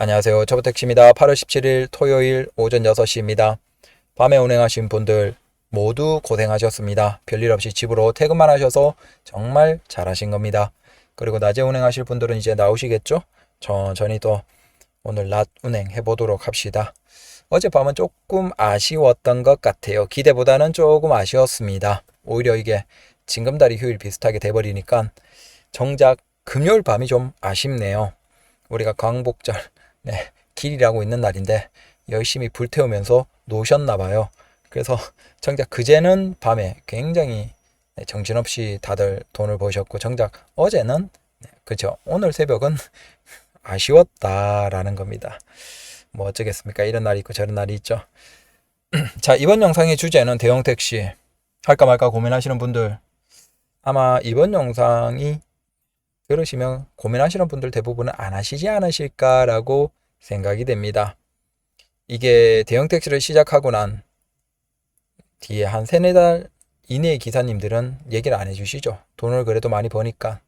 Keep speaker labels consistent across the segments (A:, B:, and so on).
A: 안녕하세요. 저부택시입니다. 8월 17일 토요일 오전 6시입니다. 밤에 운행하신 분들 모두 고생하셨습니다. 별일 없이 집으로 퇴근만 하셔서 정말 잘하신 겁니다. 그리고 낮에 운행하실 분들은 이제 나오시겠죠? 천천히 또 오늘 낮 운행 해보도록 합시다. 어젯밤은 조금 아쉬웠던 것 같아요. 기대보다는 조금 아쉬웠습니다. 오히려 이게 징검다리 휴일 비슷하게 돼버리니까 정작 금요일 밤이 좀 아쉽네요. 우리가 광복절 길이라고 있는 날인데 열심히 불태우면서 노셨나봐요. 그래서 정작 그제는 밤에 굉장히 정신없이 다들 돈을 버셨고 정작 어제는 그죠, 오늘 새벽은 아쉬웠다라는 겁니다. 뭐 어쩌겠습니까? 이런 날이 있고 저런 날이 있죠. 자, 이번 영상의 주제는 대형 택시 할까 말까 고민하시는 분들, 아마 이번 영상이 들으시면 고민하시는 분들 대부분은 안 하시지 않으실까라고 생각이 됩니다. 이게 대형 택시를 시작하고 난 뒤에 한 3-4달 이내의 기사님들은 얘기를 안 해주시죠. 돈을 그래도 많이 버니까.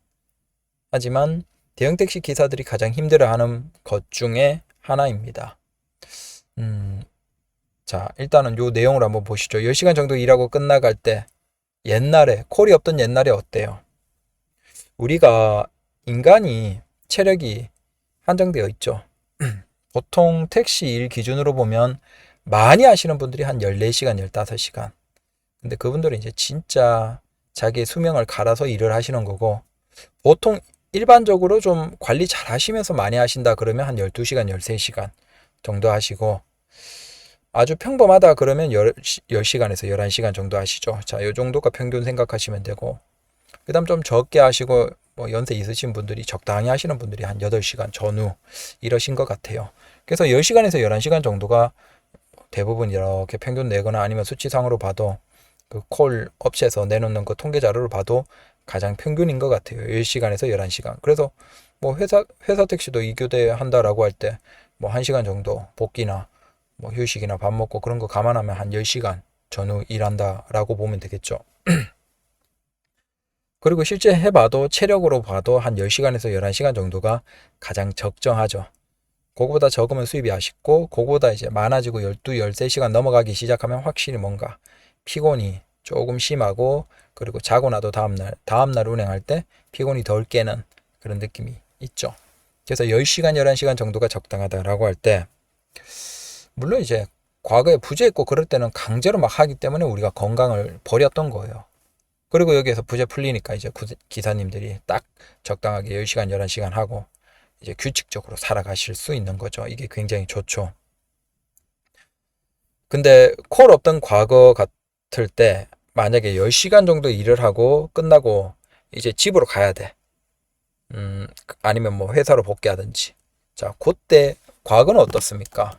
A: 하지만 대형 택시 기사들이 가장 힘들어하는 것 중에 하나입니다. 자, 일단은 요 내용을 한번 보시죠. 10시간 정도 일하고 끝나갈 때 옛날에 콜이 없던 옛날에 어때요? 우리가 인간이 체력이 한정되어 있죠. 보통 택시 일 기준으로 보면 많이 하시는 분들이 한 14시간, 15시간. 근데 그분들은 이제 진짜 자기의 수명을 갈아서 일을 하시는 거고, 보통 일반적으로 좀 관리 잘 하시면서 많이 하신다 그러면 한 12시간, 13시간 정도 하시고, 아주 평범하다 그러면 10시간에서 11시간 정도 하시죠. 자, 요 정도가 평균 생각하시면 되고, 그 다음 좀 적게 하시고 뭐 연세 있으신 분들이 적당히 하시는 분들이 한 8시간 전후 이러신 것 같아요. 그래서 10시간에서 11시간 정도가 대부분 이렇게 평균 내거나 아니면 수치상으로 봐도 그 콜 업체에서 내놓는 그 통계 자료를 봐도 가장 평균인 것 같아요. 10시간에서 11시간. 그래서 뭐 회사 택시도 2교대 한다라고 할 때 뭐 1시간 정도 복귀나 뭐 휴식이나 밥 먹고 그런 거 감안하면 한 10시간 전후 일한다라고 보면 되겠죠. 그리고 실제 해봐도 체력으로 봐도 한 10시간에서 11시간 정도가 가장 적정하죠. 그거보다 적으면 수입이 아쉽고, 그거보다 이제 많아지고 12, 13시간 넘어가기 시작하면 확실히 뭔가 피곤이 조금 심하고, 그리고 자고 나도 다음날 운행할 때 피곤이 덜 깨는 그런 느낌이 있죠. 그래서 10시간, 11시간 정도가 적당하다라고 할 때, 물론 이제 과거에 부재했고 그럴 때는 강제로 막 하기 때문에 우리가 건강을 버렸던 거예요. 그리고 여기에서 부재 풀리니까 이제 기사님들이 딱 적당하게 10시간, 11시간 하고 이제 규칙적으로 살아가실 수 있는 거죠. 이게 굉장히 좋죠. 근데 콜 없던 과거 같을 때 만약에 10시간 정도 일을 하고 끝나고 이제 집으로 가야 돼. 아니면 뭐 회사로 복귀하든지. 자, 그때 과거는 어떻습니까?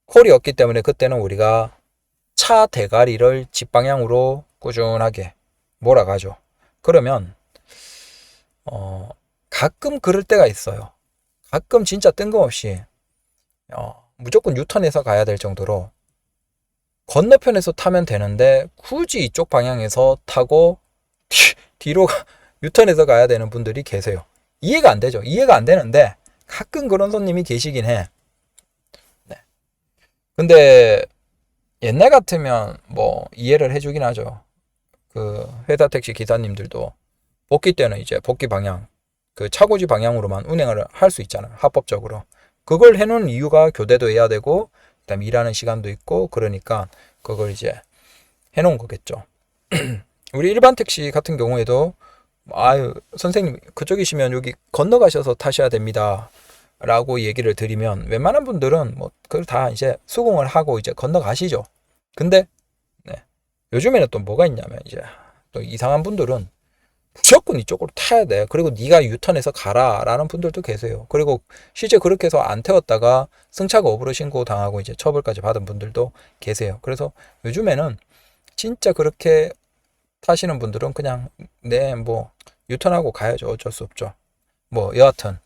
A: 콜이 없기 때문에 그때는 우리가 차 대가리를 집방향으로 꾸준하게 몰아가죠. 그러면 가끔 그럴 때가 있어요. 가끔 진짜 뜬금없이 무조건 유턴해서 가야 될 정도로 건너편에서 타면 되는데 굳이 이쪽 방향에서 타고 뒤로 유턴해서 가야 되는 분들이 계세요. 이해가 안 되죠. 이해가 안 되는데 가끔 그런 손님이 계시긴 해. 네. 근데 옛날 같으면 뭐 이해를 해주긴 하죠. 그 회사 택시 기사님들도 복귀 때는 이제 복귀 방향, 그 차고지 방향으로만 운행을 할 수 있잖아요. 합법적으로. 그걸 해놓은 이유가 교대도 해야 되고, 그다음 일하는 시간도 있고, 그러니까 그걸 이제 해놓은 거겠죠. 우리 일반 택시 같은 경우에도 아유 선생님 그쪽이시면 여기 건너가셔서 타셔야 됩니다 라고 얘기를 드리면 웬만한 분들은 뭐 그걸 다 이제 수긍을 하고 이제 건너가시죠. 근데 요즘에는 또 뭐가 있냐면 이제 또 이상한 분들은 무조건 이쪽으로 타야 돼. 그리고 네가 유턴해서 가라 라는 분들도 계세요. 그리고 실제 그렇게 해서 안 태웠다가 승차가 업으로 신고 당하고 이제 처벌까지 받은 분들도 계세요. 그래서 요즘에는 진짜 그렇게 타시는 분들은 그냥 뭐 유턴하고 가야죠. 어쩔 수 없죠. 뭐 여하튼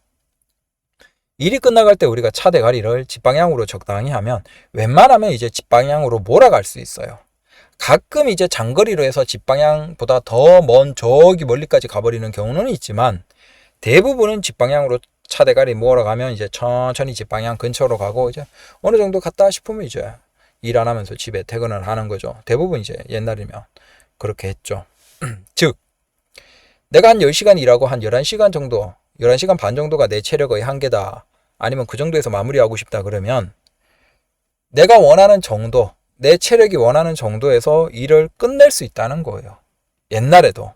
A: 일이 끝나갈 때 우리가 차 대가리를 집방향으로 적당히 하면 웬만하면 이제 집방향으로 몰아갈 수 있어요. 가끔 이제 장거리로 해서 집방향보다 더 먼 저기 멀리까지 가버리는 경우는 있지만 대부분은 집방향으로 차 대가리 모으러 가면 이제 천천히 집 방향 근처로 가고 이제 어느 정도 갔다 싶으면 이제 일 안 하면서 집에 퇴근을 하는 거죠. 대부분 이제 옛날이면 그렇게 했죠. 즉 내가 한 10시간 일하고 한 11시간 정도 11시간 반 정도가 내 체력의 한계다. 아니면 그 정도에서 마무리하고 싶다 그러면 내가 원하는 정도 내 체력이 원하는 정도에서 일을 끝낼 수 있다는 거예요. 옛날에도.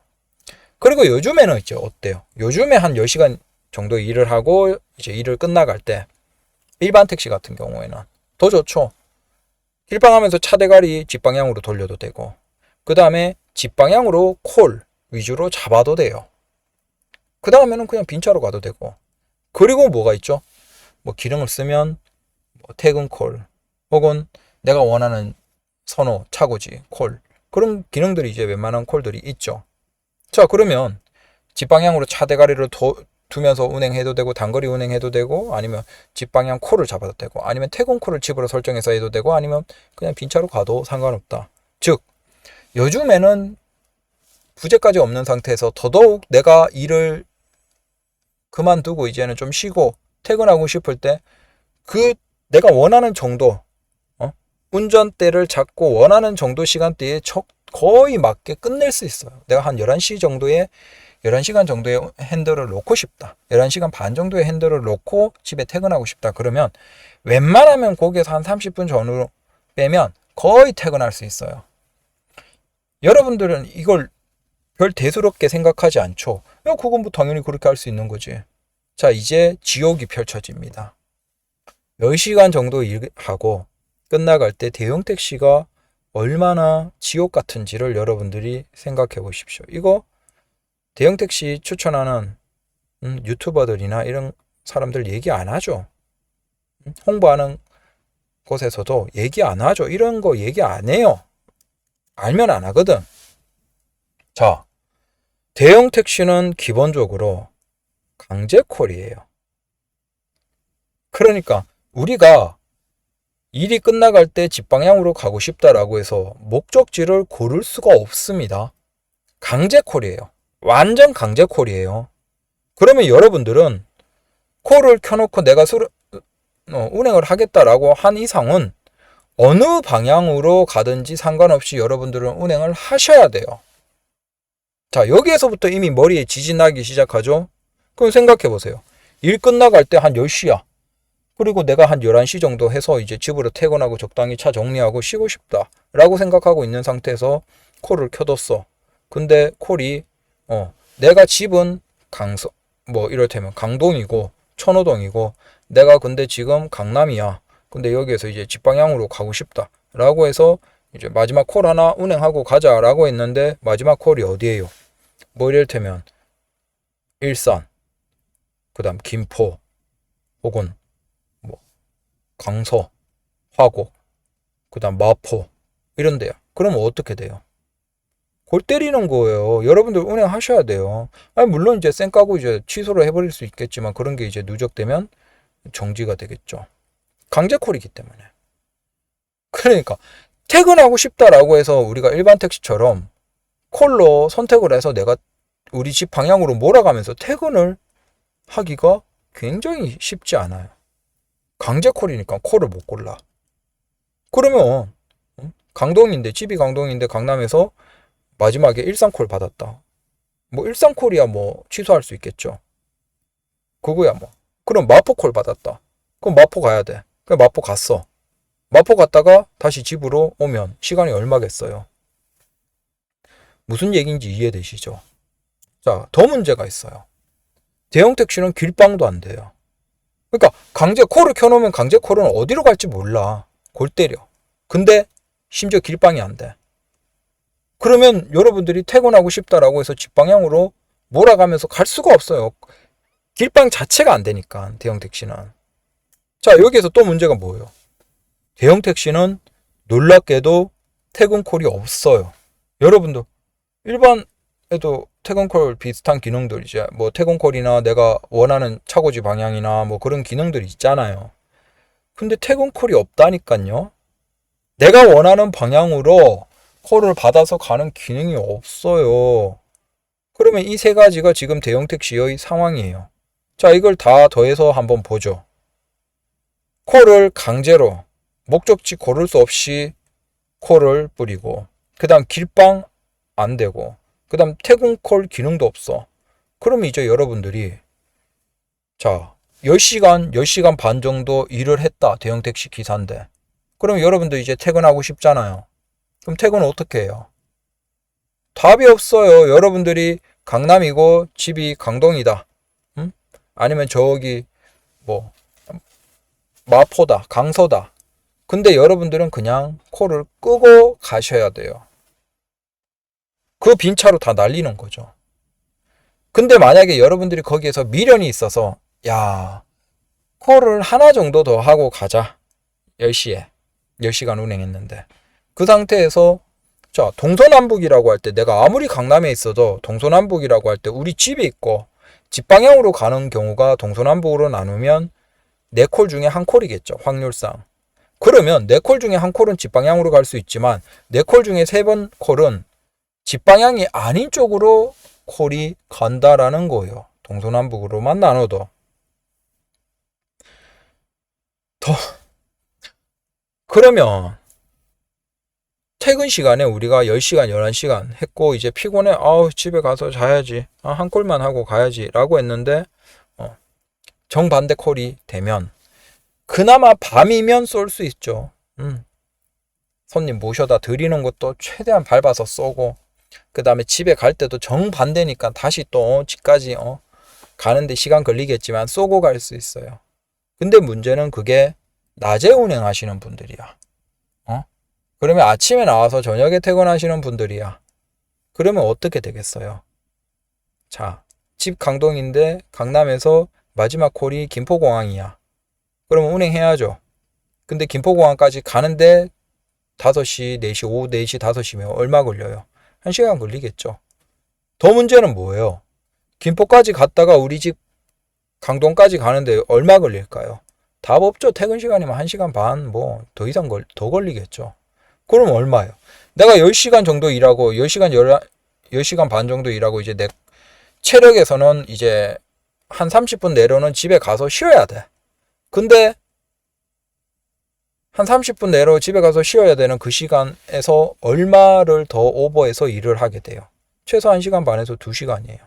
A: 그리고 요즘에는 이제 어때요? 요즘에 한 10시간 정도 일을 하고 이제 일을 끝나갈 때 일반 택시 같은 경우에는 더 좋죠. 길방하면서 차 대가리 뒷방향으로 돌려도 되고 그 다음에 뒷방향으로 콜 위주로 잡아도 돼요. 그 다음에는 그냥 빈차로 가도 되고 그리고 뭐가 있죠? 뭐 기능을 쓰면 뭐 퇴근 콜 혹은 내가 원하는 선호 차고지 콜 그런 기능들이 이제 웬만한 콜들이 있죠. 자 그러면 뒷방향으로 차 대가리를 두면서 운행해도 되고 단거리 운행해도 되고 아니면 뒷방향 콜을 잡아도 되고 아니면 퇴근 콜을 집으로 설정해서 해도 되고 아니면 그냥 빈차로 가도 상관없다. 즉 요즘에는 부재까지 없는 상태에서 더더욱 내가 일을 그만두고 이제는 좀 쉬고 퇴근하고 싶을 때 그 내가 원하는 정도 운전대를 잡고 원하는 정도 시간대에 거의 맞게 끝낼 수 있어요. 내가 한 11시간 정도의 핸들을 놓고 싶다. 11시간 반 정도의 핸들을 놓고 집에 퇴근하고 싶다. 그러면 웬만하면 거기에서 한 30분 전후로 빼면 거의 퇴근할 수 있어요. 여러분들은 이걸 별 대수롭게 생각하지 않죠. 야, 그건 뭐 당연히 그렇게 할 수 있는 거지. 자, 이제 지옥이 펼쳐집니다. 10시간 정도 일하고 끝나갈 때 대형 택시가 얼마나 지옥 같은지를 여러분들이 생각해 보십시오. 이거 대형 택시 추천하는 유튜버들이나 이런 사람들 얘기 안 하죠. 홍보하는 곳에서도 얘기 안 하죠. 이런 거 얘기 안 해요. 알면 안 하거든. 자, 대형 택시는 기본적으로 강제콜이에요. 그러니까 우리가 일이 끝나갈 때 집 방향으로 가고 싶다라고 해서 목적지를 고를 수가 없습니다. 강제콜이에요. 완전 강제콜이에요. 그러면 여러분들은 콜을 켜놓고 내가 운행을 하겠다라고 한 이상은 어느 방향으로 가든지 상관없이 여러분들은 운행을 하셔야 돼요. 자, 여기에서부터 이미 머리에 지진 나기 시작하죠? 그럼 생각해 보세요. 일 끝나갈 때 한 10시야. 그리고 내가 한 11시 정도 해서 이제 집으로 퇴근하고 적당히 차 정리하고 쉬고 싶다 라고 생각하고 있는 상태에서 콜을 켜뒀어. 근데 콜이 내가 집은 이를테면 강동이고 천호동이고 내가 근데 지금 강남이야. 근데 여기에서 이제 집 방향으로 가고 싶다 라고 해서 이제 마지막 콜 하나 운행하고 가자 라고 했는데 마지막 콜이 어디예요? 뭐 이를테면 일산, 그 다음 김포 혹은 강서, 화곡, 그 다음 마포 이런 데요. 그러면 어떻게 돼요? 골 때리는 거예요. 여러분들 운행하셔야 돼요. 아니 물론 이제 쌩 까고 이제 취소를 해버릴 수 있겠지만 그런 게 이제 누적되면 정지가 되겠죠. 강제콜이기 때문에. 그러니까 퇴근하고 싶다라고 해서 우리가 일반 택시처럼 콜로 선택을 해서 내가 우리 집 방향으로 몰아가면서 퇴근을 하기가 굉장히 쉽지 않아요. 강제콜이니까 콜을 못 골라. 그러면 강동인데 집이 강동인데 강남에서 마지막에 일산콜 받았다. 뭐 일산콜이야 뭐 취소할 수 있겠죠. 그거야 뭐. 그럼 마포콜 받았다. 그럼 마포 가야 돼. 그럼 마포 갔어. 마포 갔다가 다시 집으로 오면 시간이 얼마겠어요. 무슨 얘기인지 이해되시죠? 자, 더 문제가 있어요. 대형 택시는 길방도 안 돼요. 그러니까 강제콜을 켜놓으면 강제콜은 어디로 갈지 몰라. 골 때려. 근데 심지어 길방이 안 돼. 그러면 여러분들이 퇴근하고 싶다라고 해서 집 방향으로 몰아가면서 갈 수가 없어요. 길방 자체가 안 되니까 대형 택시는. 자, 여기에서 또 문제가 뭐예요? 대형 택시는 놀랍게도 퇴근콜이 없어요. 여러분도 일반에도 퇴근콜 비슷한 기능들 이제 뭐 퇴근콜이나 내가 원하는 차고지 방향이나 뭐 그런 기능들이 있잖아요. 근데 퇴근콜이 없다니까요. 내가 원하는 방향으로 콜을 받아서 가는 기능이 없어요. 그러면 이 세 가지가 지금 대형 택시의 상황이에요. 자, 이걸 다 더해서 한번 보죠. 콜을 강제로 목적지 고를 수 없이 콜을 뿌리고, 그 다음 길빵 안 되고, 그 다음 퇴근콜 기능도 없어. 그러면 이제 여러분들이 자 10시간, 10시간 반 정도 일을 했다. 대형 택시 기사인데. 그럼 여러분들 이제 퇴근하고 싶잖아요. 그럼 퇴근은 어떻게 해요? 답이 없어요. 여러분들이 강남이고 집이 강동이다. 응? 아니면 저기 뭐 마포다, 강서다. 근데 여러분들은 그냥 콜을 끄고 가셔야 돼요. 그 빈차로 다 날리는 거죠. 근데 만약에 여러분들이 거기에서 미련이 있어서 야, 콜을 하나 정도 더 하고 가자. 10시에. 10시간 운행했는데. 그 상태에서 자, 동서남북이라고 할 때 내가 아무리 강남에 있어도 동서남북이라고 할 때 우리 집에 있고 집 방향으로 가는 경우가 동서남북으로 나누면 4콜 중에 1콜이겠죠. 확률상. 그러면 4콜 중에 1콜은 집 방향으로 갈 수 있지만 4콜 중에 3번 콜은 집 방향이 아닌 쪽으로 콜이 간다라는 거예요. 동서남북으로만 나눠도. 그러면 퇴근 시간에 우리가 10시간, 11시간 했고 이제 피곤해. 집에 가서 자야지. 한 콜만 하고 가야지 라고 했는데 정반대 콜이 되면 그나마 밤이면 쏠 수 있죠. 손님 모셔다 드리는 것도 최대한 밟아서 쏘고, 그 다음에 집에 갈 때도 정반대니까 다시 또 집까지 가는데 시간 걸리겠지만 쏘고 갈 수 있어요. 근데 문제는 그게 낮에 운행하시는 분들이야. 그러면 아침에 나와서 저녁에 퇴근하시는 분들이야. 그러면 어떻게 되겠어요? 자, 집 강동인데 강남에서 마지막 콜이 김포공항이야. 그러면 운행해야죠. 근데 김포공항까지 가는데 5시, 4시, 오후 4시, 5시면 얼마 걸려요? 1시간 걸리겠죠. 더 문제는 뭐예요? 김포까지 갔다가 우리 집 강동까지 가는데 얼마 걸릴까요? 답 없죠. 퇴근 시간이면 1시간 반, 뭐 더 이상 더 걸리겠죠. 그럼 얼마예요? 내가 10시간 정도 일하고 10시간 반 정도 일하고 이제 내 체력에서는 이제 한 30분 내로는 집에 가서 쉬어야 돼. 근데 한 30분 내로 집에 가서 쉬어야 되는 그 시간에서 얼마를 더 오버해서 일을 하게 돼요? 최소 1시간 반에서 2시간이에요.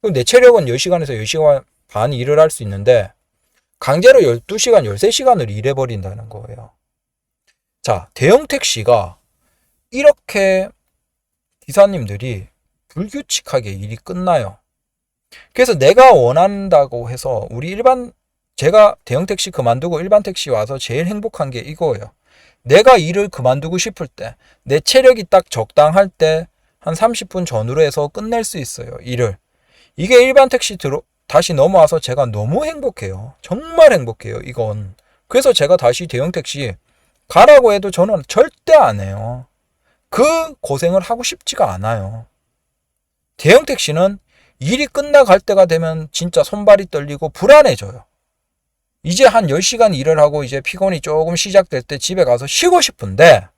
A: 그럼 내 체력은 10시간에서 10시간 반 일을 할 수 있는데 강제로 12시간, 13시간을 일해버린다는 거예요. 자, 대형 택시가 이렇게 기사님들이 불규칙하게 일이 끝나요. 그래서 내가 원한다고 해서 제가 대형 택시 그만두고 일반 택시 와서 제일 행복한 게 이거예요. 내가 일을 그만두고 싶을 때, 내 체력이 딱 적당할 때 한 30분 전후로 해서 끝낼 수 있어요, 일을. 이게 일반 택시 다시 넘어와서 제가 너무 행복해요. 정말 행복해요, 이건. 그래서 제가 다시 대형 택시 가라고 해도 저는 절대 안 해요. 그 고생을 하고 싶지가 않아요. 대형 택시는 일이 끝나갈 때가 되면 진짜 손발이 떨리고 불안해져요. 이제 한 10시간 일을 하고 이제 피곤이 조금 시작될 때 집에 가서 쉬고 싶은데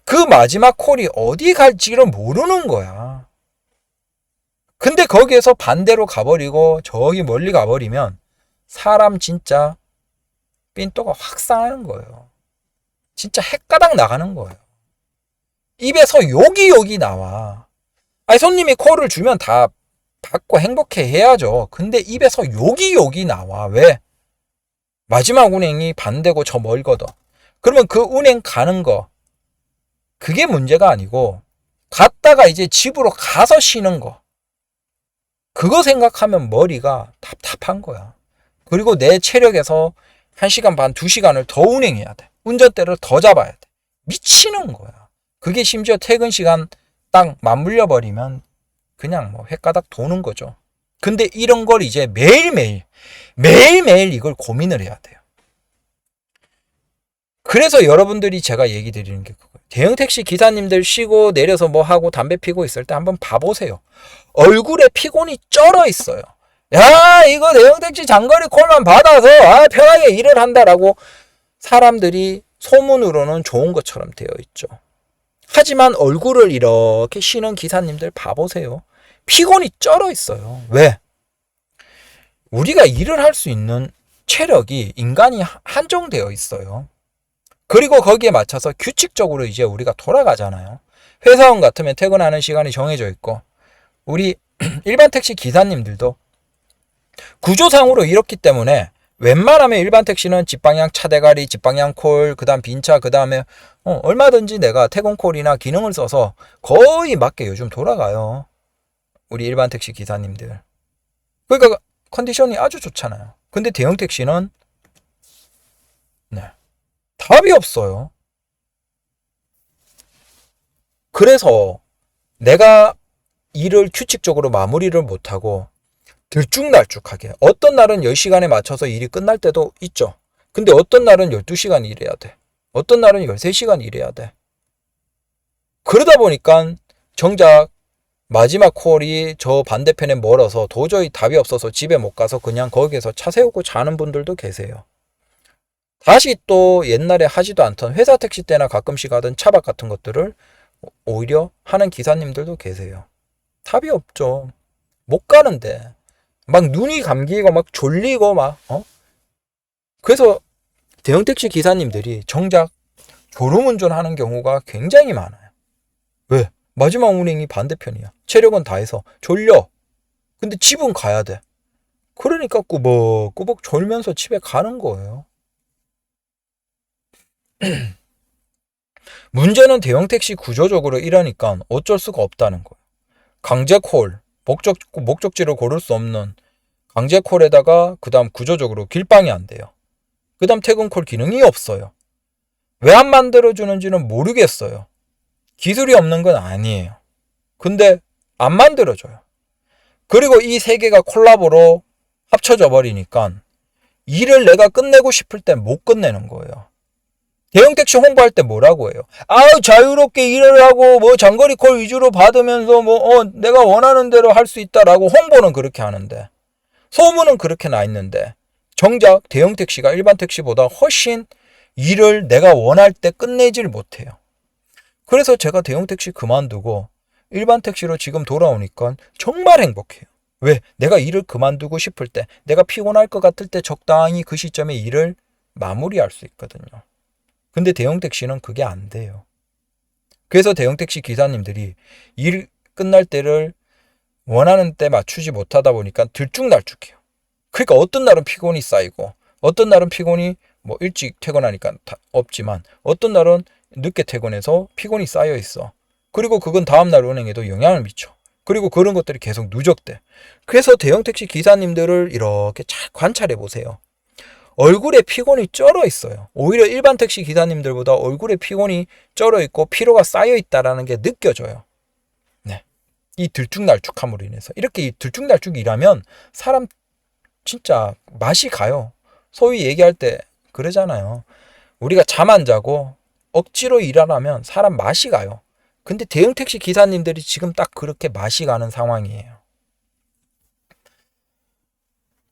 A: 그 마지막 콜이 어디 갈지를 모르는 거야. 근데 거기에서 반대로 가버리고 저기 멀리 가버리면 사람 진짜 삔또가 확 상하는 거예요. 진짜 헷가닥 나가는 거예요. 입에서 욕이 나와. 아니 손님이 콜을 주면 다 받고 행복해 해야죠. 근데 입에서 욕이 나와. 왜? 마지막 운행이 반대고 저 멀거든. 그러면 그 운행 가는 거 그게 문제가 아니고 갔다가 이제 집으로 가서 쉬는 거 그거 생각하면 머리가 답답한 거야. 그리고 내 체력에서 1시간 반, 2시간을 더 운행해야 돼. 운전대를 더 잡아야 돼. 미치는 거야. 그게 심지어 퇴근 시간 딱 맞물려 버리면 그냥 뭐 횟가닥 도는 거죠. 근데 이런 걸 이제 매일매일 이걸 고민을 해야 돼요. 그래서 여러분들이 제가 얘기 드리는 게 그거예요. 대형 택시 기사님들 쉬고 내려서 뭐 하고 담배 피고 있을 때 한번 봐보세요. 얼굴에 피곤이 쩔어 있어요. 야, 이거 대형 택시 장거리 콜만 받아서 편하게 일을 한다라고 사람들이 소문으로는 좋은 것처럼 되어 있죠. 하지만 얼굴을 이렇게 쉬는 기사님들 봐보세요. 피곤이 쩔어 있어요. 왜? 우리가 일을 할 수 있는 체력이 인간이 한정되어 있어요. 그리고 거기에 맞춰서 규칙적으로 이제 우리가 돌아가잖아요. 회사원 같으면 퇴근하는 시간이 정해져 있고, 우리 일반 택시 기사님들도 구조상으로 이렇기 때문에 웬만하면 일반 택시는 집방향 차대가리, 집방향 콜, 그 다음 빈차, 그 다음에 얼마든지 내가 퇴근 콜이나 기능을 써서 거의 맞게 요즘 돌아가요. 우리 일반 택시 기사님들. 그러니까 컨디션이 아주 좋잖아요. 근데 대형 택시는 네, 답이 없어요. 그래서 내가 일을 규칙적으로 마무리를 못하고 들쭉날쭉하게, 어떤 날은 10시간에 맞춰서 일이 끝날 때도 있죠. 근데 어떤 날은 12시간 일해야 돼. 어떤 날은 13시간 일해야 돼. 그러다 보니까 정작 마지막 콜이 저 반대편에 멀어서 도저히 답이 없어서 집에 못 가서 그냥 거기에서 차 세우고 자는 분들도 계세요. 다시 또 옛날에 하지도 않던 회사 택시 때나 가끔씩 하던 차박 같은 것들을 오히려 하는 기사님들도 계세요. 답이 없죠. 못 가는데 막 눈이 감기고 막 졸리고 막 그래서 대형 택시 기사님들이 정작 졸음운전하는 경우가 굉장히 많아요. 왜? 마지막 운행이 반대편이야. 체력은 다해서 졸려. 근데 집은 가야 돼. 그러니까 꾸벅꾸벅 졸면서 집에 가는 거예요. 문제는 대형 택시 구조적으로 이러니까 어쩔 수가 없다는 거예요. 강제콜, 목적지를 고를 수 없는 강제콜에다가 그 다음 구조적으로 길방이 안 돼요. 그 다음 퇴근콜 기능이 없어요. 왜 안 만들어주는지는 모르겠어요. 기술이 없는 건 아니에요. 근데 안 만들어줘요. 그리고 이 세 개가 콜라보로 합쳐져 버리니까 일을 내가 끝내고 싶을 때 못 끝내는 거예요. 대형 택시 홍보할 때 뭐라고 해요? 아우 자유롭게 일을 하고 뭐 장거리 콜 위주로 받으면서 내가 원하는 대로 할 수 있다라고 홍보는 그렇게 하는데, 소문은 그렇게 나 있는데 정작 대형 택시가 일반 택시보다 훨씬 일을 내가 원할 때 끝내질 못해요. 그래서 제가 대형 택시 그만두고 일반 택시로 지금 돌아오니까 정말 행복해요. 왜? 내가 일을 그만두고 싶을 때, 내가 피곤할 것 같을 때 적당히 그 시점에 일을 마무리할 수 있거든요. 근데 대형 택시는 그게 안 돼요. 그래서 대형 택시 기사님들이 일 끝날 때를 원하는 때 맞추지 못하다 보니까 들쭉날쭉해요. 그러니까 어떤 날은 피곤이 쌓이고, 어떤 날은 피곤이 뭐 일찍 퇴근하니까 없지만, 어떤 날은 늦게 퇴근해서 피곤이 쌓여 있어. 그리고 그건 다음날 운행에도 영향을 미쳐. 그리고 그런 것들이 계속 누적돼. 그래서 대형 택시 기사님들을 이렇게 잘 관찰해 보세요. 얼굴에 피곤이 쩔어 있어요. 오히려 일반 택시 기사님들보다 얼굴에 피곤이 쩔어 있고 피로가 쌓여 있다라는 게 느껴져요. 네. 이 들쭉날쭉함으로 인해서. 이렇게 이 들쭉날쭉 일하면 사람 진짜 맛이 가요. 소위 얘기할 때 그러잖아요. 우리가 잠 안 자고 억지로 일하라면 사람 맛이 가요. 근데 대형 택시 기사님들이 지금 딱 그렇게 맛이 가는 상황이에요.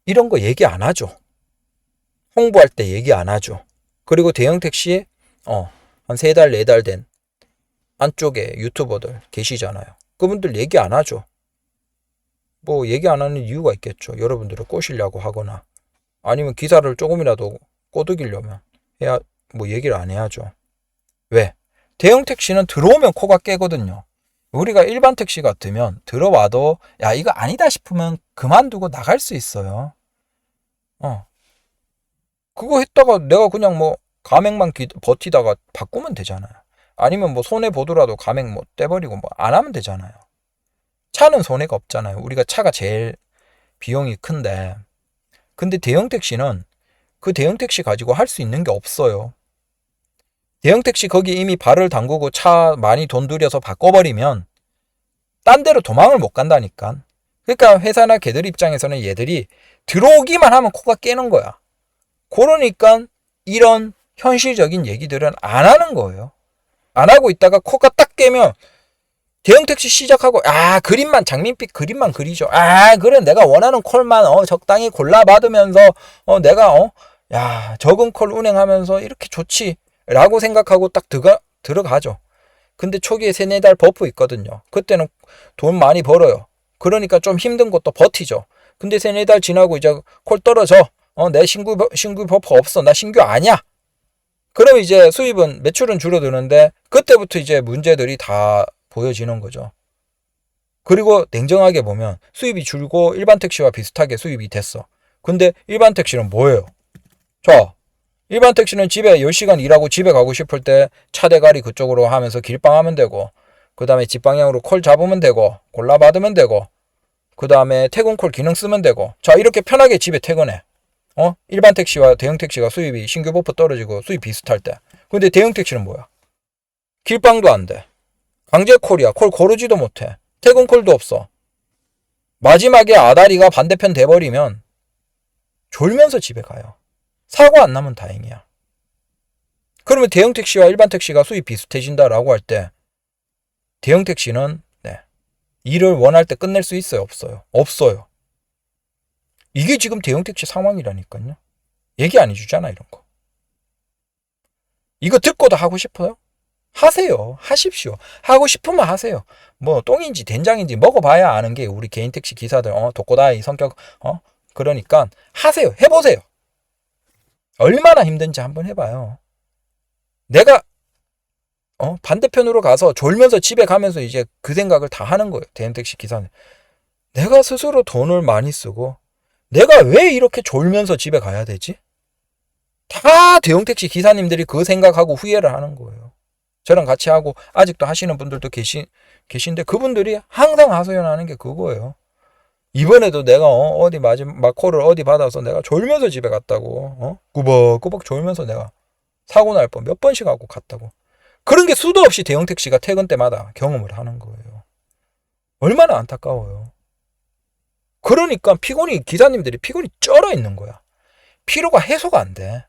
A: 이런 거 얘기 안 하죠. 홍보할 때 얘기 안 하죠. 그리고 대형 택시에 한 3달, 4달 된 안쪽에 유튜버들 계시잖아요. 그분들 얘기 안 하죠. 뭐 얘기 안 하는 이유가 있겠죠. 여러분들을 꼬시려고 하거나 아니면 기사를 조금이라도 꼬드기려면 해야, 뭐 얘기를 안 해야죠. 왜? 대형 택시는 들어오면 코가 깨거든요. 우리가 일반 택시 같으면 들어와도 야 이거 아니다 싶으면 그만두고 나갈 수 있어요. 그거 했다가 내가 그냥 뭐 가맹만 버티다가 바꾸면 되잖아요. 아니면 뭐 손해 보더라도 가맹 뭐 떼버리고 뭐 안 하면 되잖아요. 차는 손해가 없잖아요. 우리가 차가 제일 비용이 큰데. 근데 대형 택시는 그 대형 택시 가지고 할 수 있는 게 없어요. 대형 택시 거기 이미 발을 담그고 차 많이 돈 들여서 바꿔버리면 딴 데로 도망을 못 간다니까. 그러니까 회사나 걔들 입장에서는 얘들이 들어오기만 하면 코가 깨는 거야. 그러니까 이런 현실적인 얘기들은 안 하는 거예요. 안 하고 있다가 코가 딱 깨면 대형 택시 시작하고 그림만 장밋빛 그림만 그리죠. 그래 내가 원하는 콜만 적당히 골라 받으면서 내가 적은 콜 운행하면서 이렇게 좋지 라고 생각하고 딱 들어가죠. 근데 초기에 3-4달 버프 있거든요. 그때는 돈 많이 벌어요. 그러니까 좀 힘든 것도 버티죠. 근데 3-4달 지나고 이제 콜 떨어져. 내 신규 버퍼 없어. 나 신규 아니야. 그럼 이제 수입은, 매출은 줄어드는데 그때부터 이제 문제들이 다 보여지는 거죠. 그리고 냉정하게 보면 수입이 줄고 일반 택시와 비슷하게 수입이 됐어. 근데 일반 택시는 뭐예요? 자, 일반 택시는 집에 10시간 일하고 집에 가고 싶을 때 차대가리 그쪽으로 하면서 길빵하면 되고, 그 다음에 집 방향으로 콜 잡으면 되고, 골라 받으면 되고, 그 다음에 퇴근콜 기능 쓰면 되고. 자, 이렇게 편하게 집에 퇴근해. 일반 택시와 대형 택시가 수입이 신규 버프 떨어지고 수입 비슷할 때. 근데 대형 택시는 뭐야? 길빵도 안 돼. 강제콜이야. 콜 고르지도 못해. 퇴근콜도 없어. 마지막에 아다리가 반대편 돼버리면 졸면서 집에 가요. 사고 안 나면 다행이야. 그러면 대형 택시와 일반 택시가 수입 비슷해진다라고 할 때 대형 택시는 일을 원할 때 끝낼 수 있어요? 없어요? 없어요. 이게 지금 대형 택시 상황이라니까요. 얘기 안 해주잖아, 이런 거. 이거 듣고도 하고 싶어요? 하세요. 하십시오. 하고 싶으면 하세요. 뭐 똥인지 된장인지 먹어봐야 아는 게 우리 개인 택시 기사들 독고다이 성격 그러니까 하세요. 해보세요. 얼마나 힘든지 한번 해봐요. 내가 반대편으로 가서 졸면서 집에 가면서 이제 그 생각을 다 하는 거예요. 대형 택시 기사는. 내가 스스로 돈을 많이 쓰고 내가 왜 이렇게 졸면서 집에 가야 되지? 다 대형 택시 기사님들이 그 생각하고 후회를 하는 거예요. 저랑 같이 하고 아직도 하시는 분들도 계신데 그분들이 항상 하소연하는 게 그거예요. 이번에도 내가 어디 마지막 콜을 어디 받아서 내가 졸면서 집에 갔다고. 꾸벅꾸벅 졸면서 내가 사고 날 뻔 몇 번씩 하고 갔다고. 그런 게 수도 없이 대형 택시가 퇴근 때마다 경험을 하는 거예요. 얼마나 안타까워요. 그러니까 기사님들이 피곤이 쩔어 있는 거야. 피로가 해소가 안 돼.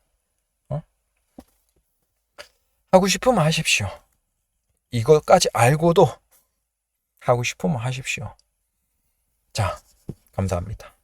A: 하고 싶으면 하십시오. 이거까지 알고도 하고 싶으면 하십시오. 자, 감사합니다.